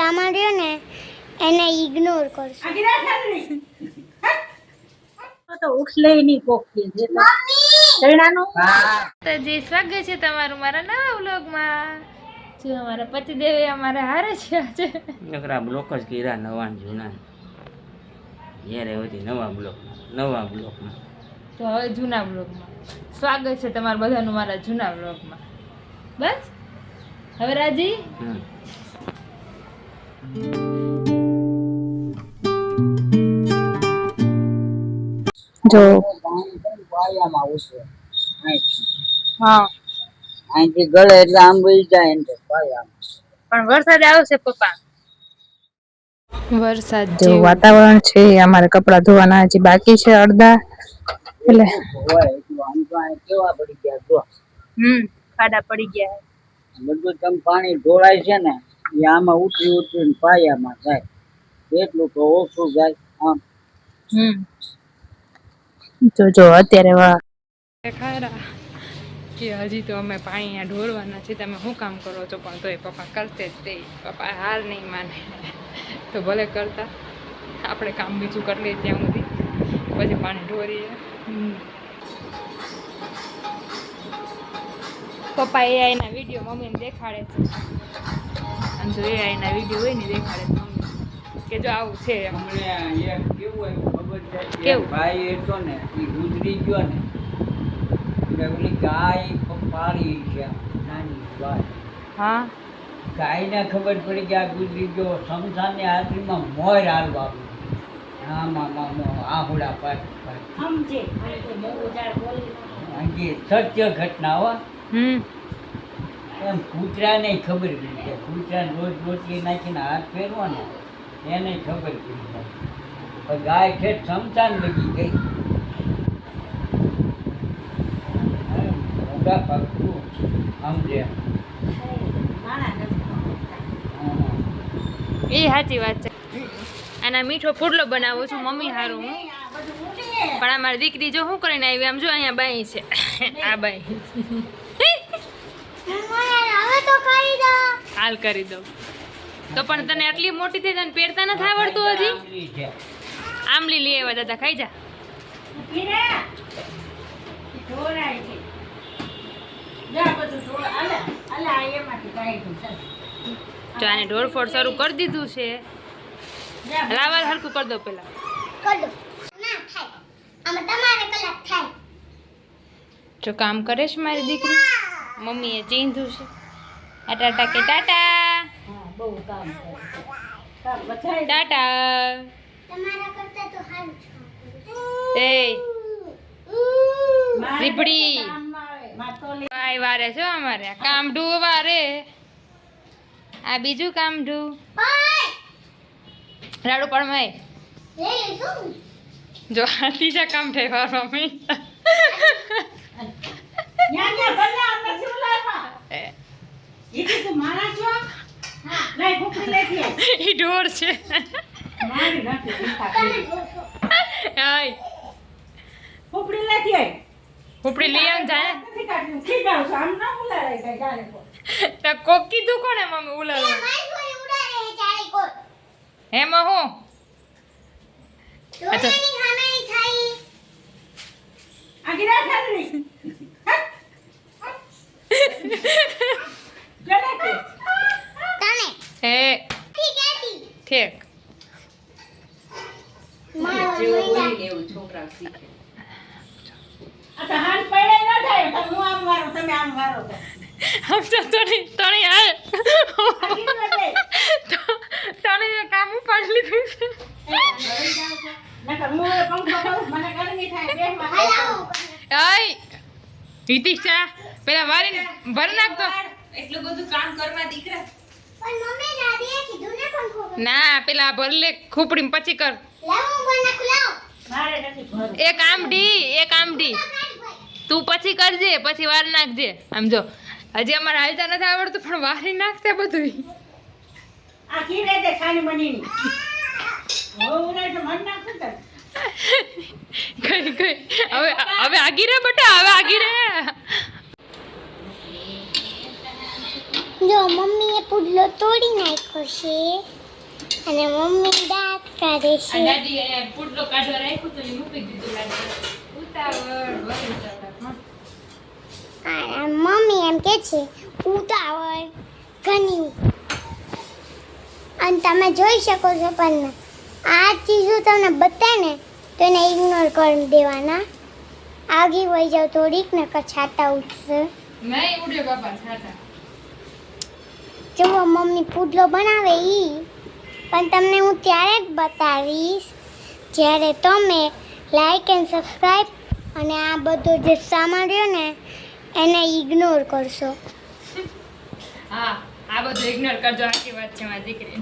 મામા રહ્યો ને એને ઇગ્નોર કરશો. તો ઉઠલે નહીં કોકી જે ચણાનું તો જી સ્વાગત છે તમારું મારા નવા વ્લોગમાં. જો અમારા પતિદેવે અમારા હારે છે આજે. નકરા બ્લોક જ કર્યા નવા ને જૂના જ્યારે હોતી નવા બ્લોકમાં તો હવે જૂના વ્લોગમાં સ્વાગત છે તમારું બધાનું મારા જૂના વ્લોગમાં. બસ હવે રાજી. જો પાયામાં ઉછરે હા અહીંથી ગળે એટલે આમ વહી જાય ને પાયામાં. પણ વરસાદ આવશે પપ્પા. વરસાદ જો વાતાવરણ છે અમારે કપડા ધોવાના હજી બાકી છે અડધા એટલે હોય એટલું આમ તો અહીં કેવા પડી ગયા જો ખાડા પડી ગયા. બધું તમે પાણી ઢોળાય છે ને એ આમાં ઉતરીને પાયામાં જાય એટલું તો ઓછું જાય આમ. જો અત્યારે ખારા કે હજી તો અમે પાણી અહીંયા ઢોરવાના છે. તમે શું કામ કરો છો? પણ તોય પપ્પા કરતે જ તે. પપ્પા હાર નહીં માને તો ભલે કરતા. આપણે કામ બીજું કરી લઈએ ત્યાં સુધી પછી પાણી ઢોરીએ. પપ્પા એઆઈના વિડીયો મમ્મીને દેખાડે છે. અને જો એઆઈના વિડીયો હોય ને દેખાડે છે મમ્મી કે જો આવું છે એમ. હમણે એક કેવું આવ્યું ખબર છે કેવું? ભાઈ હતો ને એ ગુજરી ગયો ને એટલે ઓલી ગાય પાડી છે નાની ગાય. હા ગાયને ખબર પડી કે આ ગુજરી ગયો શમશાનની હાજરીમાં મોર હાલવા આમાં આહુડા પાડ હજી સત્ય ઘટના હો. એમ કૂતરાને ખબર પડી જાય. કૂતરાને રોજ રોટલી નાખીને હાથ ફેરવો ને એને ખબર પડી જાય. પણ ગાય ઠેઠ શમશાન લગી ગઈ. મોટા પગલું સમજે એ સાચી વાત છે. અને મીઠો પુડલો બનાવું છું મમ્મી હારું હું. પણ અમારી દીકરી જો શું કરીને આવી આમ જો અહીંયા બાઈ છે. આ બાઈ હવે તો કરી દો. હાલ કરી દઉં તો પણ તને આટલી મોટી થઈ તને પહેરતા નથી આવડતું હજી. આંબલી છે. આંબલી લઈ આવ્યા દાદા ખાઈ જા. જો આને ઢોરફોડ શરૂ કરી દીધું છે. લાવાલ હરખું કરી દો પેલા. કર દો. ના થાય. આમાં તમારે કલાક થાય. જો કામ કરે છે મારી દીકરી. મમ્મીએ ચીંધું છે. ટાટા કે ટાટા ટાટા. તમારા કરતા તો હારું એ છે. રીપડી ભાઈ વારે છો અમારે કામઢું વારે. આ બીજું કામઢું રાડુ પણ મેં લે શું? જો આ ત્રીજા કામ થઈ વાર મમ્મી. ઈ ઢોર છે. હાય ઉપડી લઈ આવ જાય. તો કોક કીધું કોને મમ્મી ઉલાડો મારી કોઈ ઉડાડે હે ચારી કોર. હેમાં હું અચ્છા દોરાની ખામેની થાય. તને હે ઠીક હતી. ઠીક. મારો એવું છોકરા શીખે. આમ તો તણી હાલ તણી કામ ઉપાડી લીધું છે. આય હિતિશા પેલા વારી ભર નાખતો. એટલું બધું કામ કરવા દીકરા. પણ મમ્મી દાદીએ કીધું ને પણ ખબર. ના પેલા ભર લે ખોપડી પછી કર. લાવ હું બના ખલાવ. એક આમડી તું પછી કરજે પછી વાર નાખજે. આમ જો હજી અમારે હાલતા નથી આવડતું પણ વારી નાખશે બધું. કઈ હવે આગી રે બટા હવે આગી રે. જો મમ્મીએ પુડલો તોડી નાખ્યો છે અને મમ્મી દાંત કાઢે આ છે. દાદી અહીંયા પુડલો કાઢવા રાખ્યું તો એ મૂકી દીધું લાગે ઉતાવળ વળી ઉતાવળ મમ્મી એમ કે છે ઉતાવળ ઘણી. અને તમે જોઈ શકો છો પણ આ ચીજો તમને બતાવે ને તો એને ઇગ્નોર કરી દેવાના. આગી વહી જાવ થોડીક ને છાતા ઉઠશે. નહીં ઉડે બાપા છાતા જો મમ્મી પુડલો બનાવે ઈ પણ તમને હું ત્યારે જ બતાવીશ જ્યારે તમે લાઈક એન્ડ સબસ્ક્રાઈબ અને આ બધો જે સામાન રહ્યો ને એને ઇગ્નોર કરશો. હા આ બધું ઇગ્નોર કરજો આખી વાત છે મારી દીકરી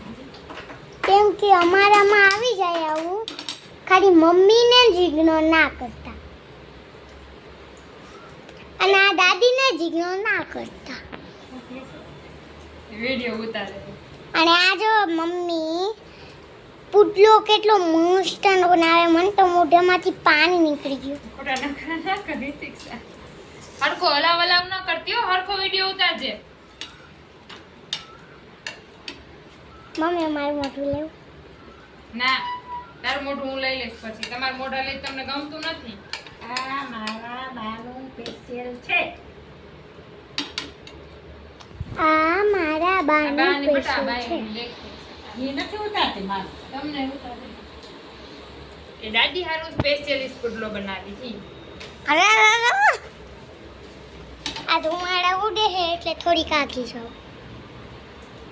કેમ કે અમારામાં આવી જાય આવું, ખાલી મમ્મીને જ ઇગ્નોર ના કરતા અને આ દાદીને જ ઇગ્નોર ના કરતા. વિડીયો ઉતારે અને આ જો મમ્મી પુડલો કેટલો મસ્ત બનાવે, મને તો મોઢામાંથી પાણી નીકળી ગયું. ખોટા નખરા ના કરી શીખશે હરખો હલાવ હલાવ ન કરતી હો હરખો વિડીયો ઉતારજે મમ્મી મારું મોઢું લેવું. ના તારું મોઢું હું લઈ લઈશ પછી તમારું મોઢા લઈ તમને ગમતું નથી આ મારા બાનું સ્પેશિયલ છે. આ મારા આ બાનું બાની બટા સ્પેશિયલ બાઈ છે. એ નથી ઉતારતી મારે. તમને ઉતારે એ દાદી હારું સ્પેશિયલિસ્ટ પુડલો બનાવી હતી અરે આ ધુમાડા ઉડે છે એટલે થોડી કાકી છો.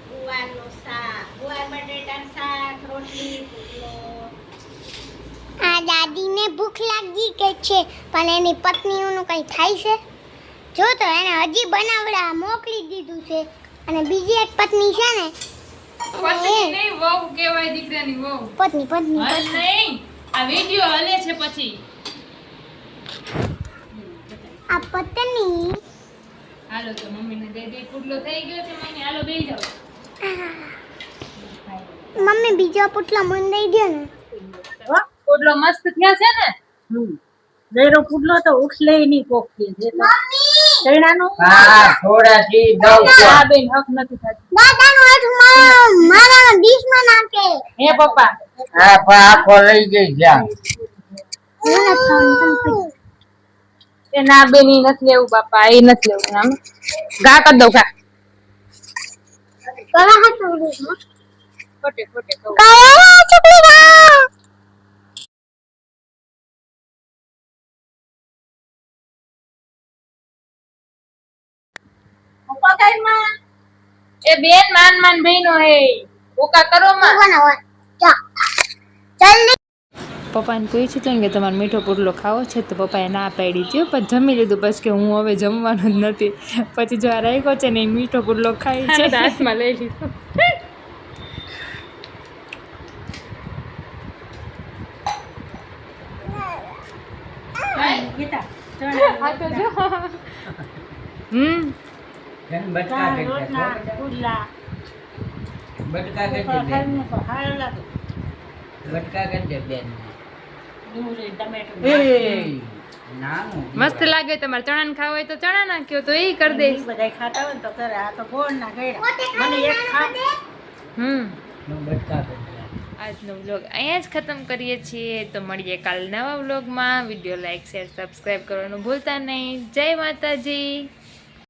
ગુવારનું શાક, ગુવાર બટેટાનું શાક, રોટલી, પુડલો. આ દાદીને ભૂખ લાગી કે છે પણ એની પત્નીઓનું કંઈ થાય છે. જો તો એને હજી બનાવડા મોકલી દીધું છે અને બીજી એક પત્ની છે ને પત્ની નહીં વહુ કહેવાય દીકરાની વહુ પત્ની પત્ની હલ નહીં આ વિડીયો હલે છે પછી આ પત્ની હાલો તો મમ્મીને દે દે પુડલો થઈ ગયો છે મમ્મી હાલો બેસી જાઓ મમ્મી બીજો પુટલો મને દઈ દો ને. પુડલો મસ્ત થયા છે ને ગેરો પુડલો તો ઉછલે નહીં પોકી છે તો ચણાનો હા થોડાથી દઉં છું. આ બેન હક નથી થતી દાદાનું હાથ મારા ડીશમાં નાખે. હે પપ્પા હા પણ આખો લઈ ગઈ જ્યાં એ ના બેન ઈ નથી લેવું બાપા એ નથી લેવું આમ ગા કર દઉં ગા કલા હાથ ઉડે ખોટે ખોટે કહું કલા ચકલીડા. પપ્પા કઈ માં એ બેન માન માન બહેનો હે ઓકા કરો માં બનાવ જા જલ્દી. પપ્પાને પૂછ્યું હતું ને કે તમારે મીઠો પુડલો ખાવો છે તો પપ્પાએ ના પાડી હતી પણ જમી લીધું બસ કે હું હવે જમવાનું જ નથી પછી જો આ રાખ્યો છે ને એ મીઠો પુડલો ખાય છે હાથમાં લઈ લીધો ગીતા આ તો જો બટકા કરી રોટલા દે પુડલા બટકા કરી દે ખાઈને તો હાલ લાગે. બટકા કરી દે બેન ડુંગળી ટમેટું નાનું મસ્ત લાગે તમારે ચણા ને ખાવા હોય તો ચણા નાખ્યો તો એ કરી દઈશ બધા ખાતા હોય ને તો કરે આ તો ગોળ ના કર્યા મને એક ખા બટકા કરી દે આજનો વ્લોગ અહીંયા જ ખતમ કરીએ છીએ તો મળીએ કાલ નવા વ્લોગમાં વિડીયો લાઈક શેર સબસ્ક્રાઈબ કરવાનું ભૂલતા નહીં જય માતાજી.